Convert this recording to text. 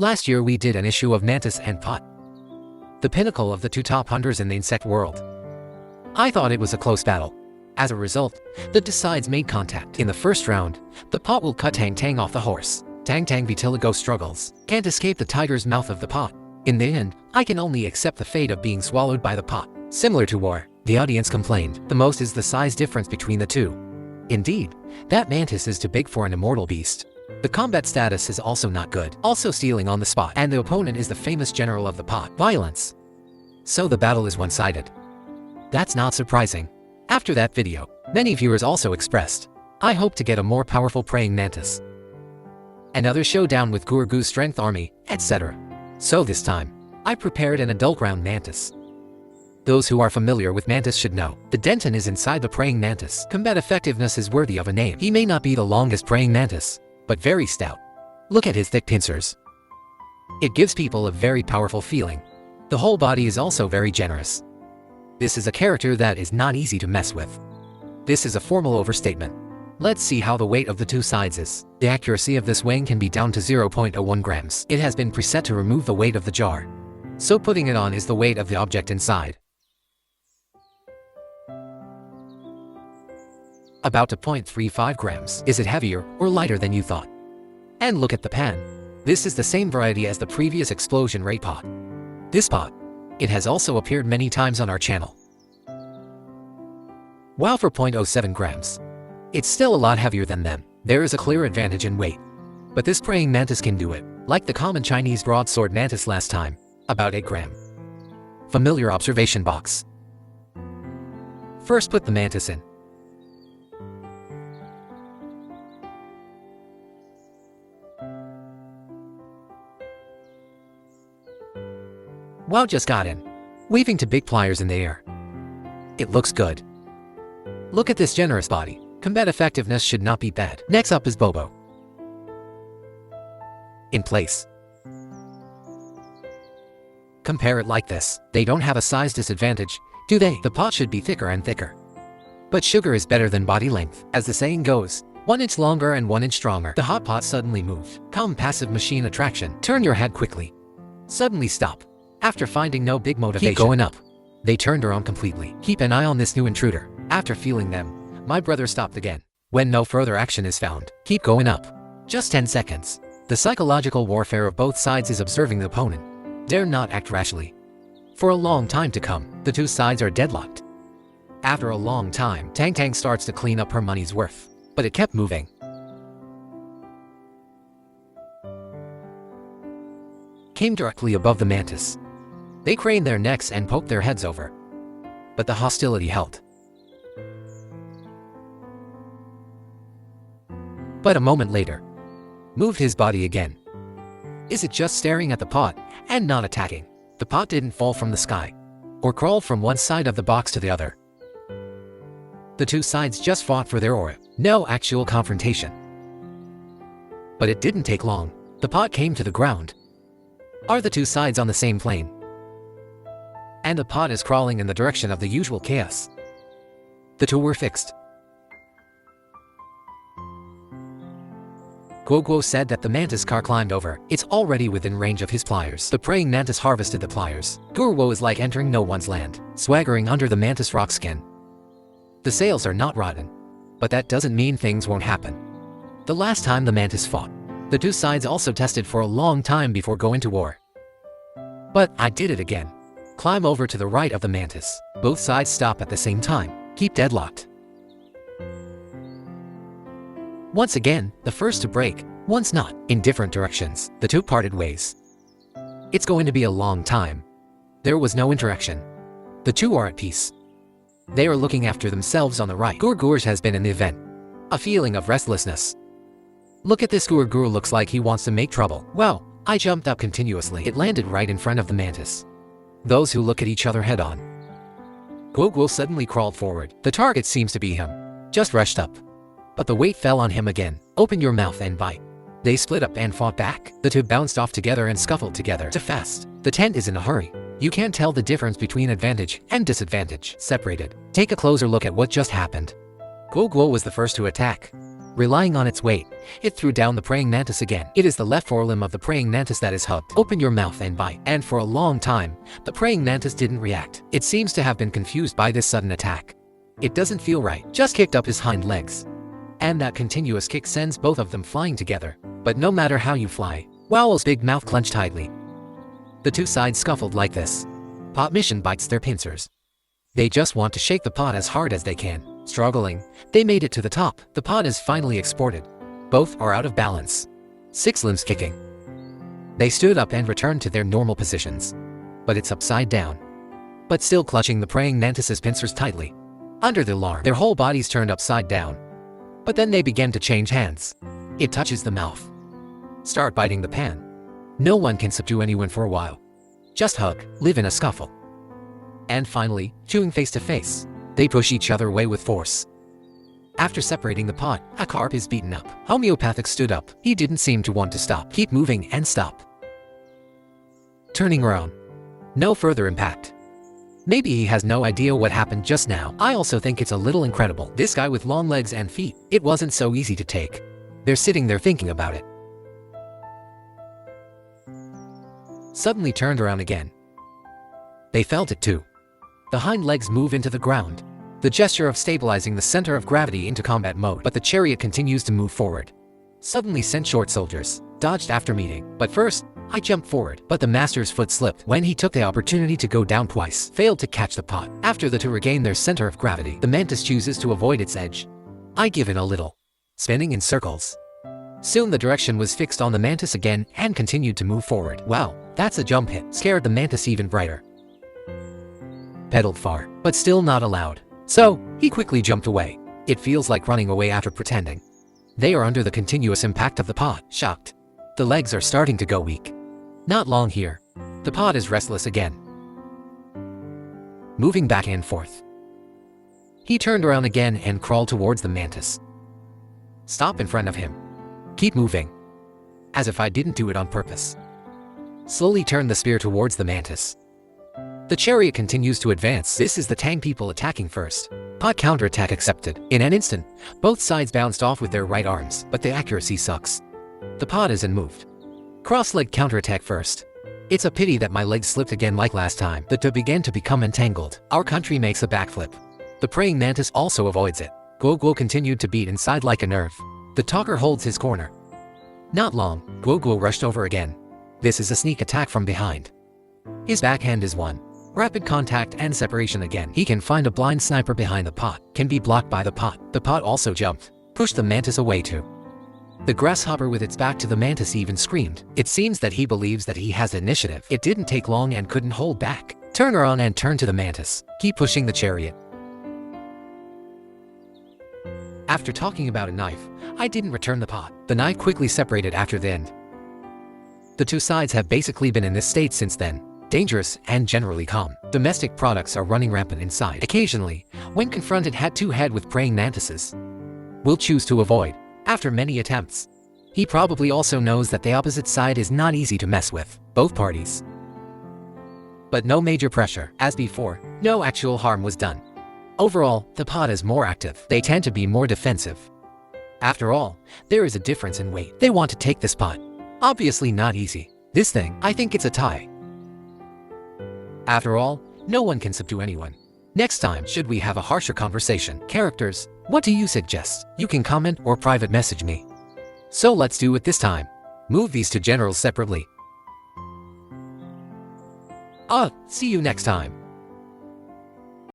Last year we did an issue of Mantis and Pot, the pinnacle of the two top hunters in the insect world. I thought it was a close battle. As a result, the two sides made contact. In the first round, the Pot will cut Tang Tang off the horse. Tang Tang Vitiligo struggles, can't escape the tiger's mouth of the Pot. In the end, I can only accept the fate of being swallowed by the Pot. Similar to War, the audience complained. The most is the size difference between the two. Indeed, that Mantis is too big for an immortal beast. The combat status is also not good, also stealing on the spot, and the opponent is the famous general of the Pot, Violence. So the battle is one-sided. That's not surprising. After that video, many viewers also expressed, I hope to get a more powerful praying mantis. Another showdown with Gurgu's strength army, etc. So this time, I prepared an adult round mantis. Those who are familiar with Mantis should know, the dentin is inside the praying mantis. Combat effectiveness is worthy of a name. He may not be the longest praying mantis, but very stout. Look at his thick pincers. It gives people a very powerful feeling. The whole body is also very generous. This is a character that is not easy to mess with. This is a formal overstatement. Let's see how the weight of the two sides is. The accuracy of this weighing can be down to 0.01 grams. It has been preset to remove the weight of the jar. So putting it on is the weight of the object inside. About 0.35 grams. Is it heavier or lighter than you thought? And look at the pan. This is the same variety as the previous explosion ray pot. This pot, it has also appeared many times on our channel. While for 0.07 grams, it's still a lot heavier than them. There is a clear advantage in weight. But this praying mantis can do it, like the common Chinese broadsword mantis last time, about 8 gram. Familiar observation box. First put the mantis in. Wow, just got in. Waving to big pliers in the air. It looks good. Look at this generous body. Combat effectiveness should not be bad. Next up is Bobo. In place. Compare it like this. They don't have a size disadvantage, do they? The pot should be thicker and thicker. But sugar is better than body length. As the saying goes, 1 inch longer and 1 inch stronger. The hot pot suddenly moved. Calm passive machine attraction. Turn your head quickly. Suddenly stop. After finding no big motivation, keep going up. They turned around completely. Keep an eye on this new intruder. After feeling them, my brother stopped again. When no further action is found, keep going up. Just 10 seconds. The psychological warfare of both sides is observing the opponent. Dare not act rashly. For a long time to come, the two sides are deadlocked. After a long time, Tang Tang starts to clean up her money's worth. But it kept moving. Came directly above the mantis. They craned their necks and poked their heads over. But the hostility held. But a moment later, moved his body again. Is it just staring at the pot and not attacking? The pot didn't fall from the sky or crawl from one side of the box to the other. The two sides just fought for their aura. No actual confrontation. But it didn't take long. The pot came to the ground. Are the two sides on the same plane? And the pot is crawling in the direction of the usual chaos. The two were fixed. Guoguo said that the mantis car climbed over. It's already within range of his pliers. The praying mantis harvested the pliers. Guoguo is like entering no one's land, swaggering under the mantis rock skin. The sails are not rotten, but that doesn't mean things won't happen. The last time the mantis fought, the two sides also tested for a long time before going to war. But I did it again. Climb over to the right of the mantis. Both sides stop at the same time. Keep deadlocked. Once again, the first to break, once not, in different directions. The two parted ways. It's going to be a long time. There was no interaction. The two are at peace. They are looking after themselves on the right. Gurgur has been in the event. A feeling of restlessness. Look at this Gurgur, looks like he wants to make trouble. Wow, I jumped up continuously. It landed right in front of the mantis. Those who look at each other head on. Gurgur suddenly crawled forward. The target seems to be him. Just rushed up. But the weight fell on him again. Open your mouth and bite. They split up and fought back. The two bounced off together and scuffled together. Too fast. The tent is in a hurry. You can't tell the difference between advantage and disadvantage. Separated. Take a closer look at what just happened. Guoguo was the first to attack. Relying on its weight, it threw down the praying mantis again. It is the left forelimb of the praying mantis that is hugged. Open your mouth and bite. And for a long time, the praying mantis didn't react. It seems to have been confused by this sudden attack. It doesn't feel right. Just kicked up his hind legs. And that continuous kick sends both of them flying together. But no matter how you fly, Wowl's big mouth clenched tightly. The two sides scuffled like this. Pot Mission bites their pincers. They just want to shake the pot as hard as they can. Struggling, they made it to the top. The pot is finally exported. Both are out of balance. 6 limbs kicking. They stood up and returned to their normal positions. But it's upside down. But still clutching the praying mantis's pincers tightly. Under the alarm, their whole bodies turned upside down. But then they began to change hands. It touches the mouth. Start biting the pan. No one can subdue anyone for a while. Just hug, live in a scuffle. And finally, chewing face to face. They push each other away with force. After separating the pot, a carp is beaten up. Homeopathic stood up. He didn't seem to want to stop. Keep moving and stop. Turning around. No further impact. Maybe he has no idea what happened just now. I also think it's a little incredible. This guy with long legs and feet, it wasn't so easy to take. They're sitting there thinking about it. Suddenly turned around again. They felt it too. The hind legs move into the ground. The gesture of stabilizing the center of gravity into combat mode, but the chariot continues to move forward. Suddenly sent short soldiers, dodged after meeting. But first, I jumped forward, but the master's foot slipped when he took the opportunity to go down twice, failed to catch the pot. After the two regain their center of gravity, the mantis chooses to avoid its edge. I give in a little, spinning in circles. Soon the direction was fixed on the mantis again and continued to move forward. Wow, that's a jump hit, scared the mantis even brighter. Pedaled far, but still not allowed. So, he quickly jumped away. It feels like running away after pretending. They are under the continuous impact of the pot, shocked. The legs are starting to go weak. Not long here. The pot is restless again. Moving back and forth. He turned around again and crawled towards the mantis. Stop in front of him. Keep moving. As if I didn't do it on purpose. Slowly turn the spear towards the mantis. The chariot continues to advance. This is the Tang people attacking first. Pot counterattack accepted. In an instant, both sides bounced off with their right arms, but the accuracy sucks. The pot isn't moved. Cross-leg counterattack first. It's a pity that my legs slipped again like last time. The two began to become entangled. Our country makes a backflip. The praying mantis also avoids it. Guo continued to beat inside like a nerve. The talker holds his corner. Not long, Guo rushed over again. This is a sneak attack from behind. His backhand is one. Rapid contact and separation again. He can find a blind sniper behind the pot. Can be blocked by the pot. The pot also jumped. Pushed the mantis away too. The grasshopper with its back to the mantis even screamed. It seems that he believes that he has initiative. It didn't take long and couldn't hold back. Turn around and turn to the mantis. Keep pushing the chariot. After talking about a knife, I didn't return the pot. The knife quickly separated after the end. The two sides have basically been in this state since then. Dangerous and generally calm. Domestic products are running rampant inside. Occasionally, when confronted head-to-head with praying mantises, will choose to avoid. After many attempts, he probably also knows that the opposite side is not easy to mess with, both parties. But no major pressure. As before, no actual harm was done. Overall, the pot is more active. They tend to be more defensive. After all, there is a difference in weight. They want to take this pot. Obviously not easy. This thing, I think it's a tie. After all, no one can subdue anyone. Next time, should we have a harsher conversation? Characters, what do you suggest? You can comment or private message me. So let's do it this time. Move these two generals separately. See you next time.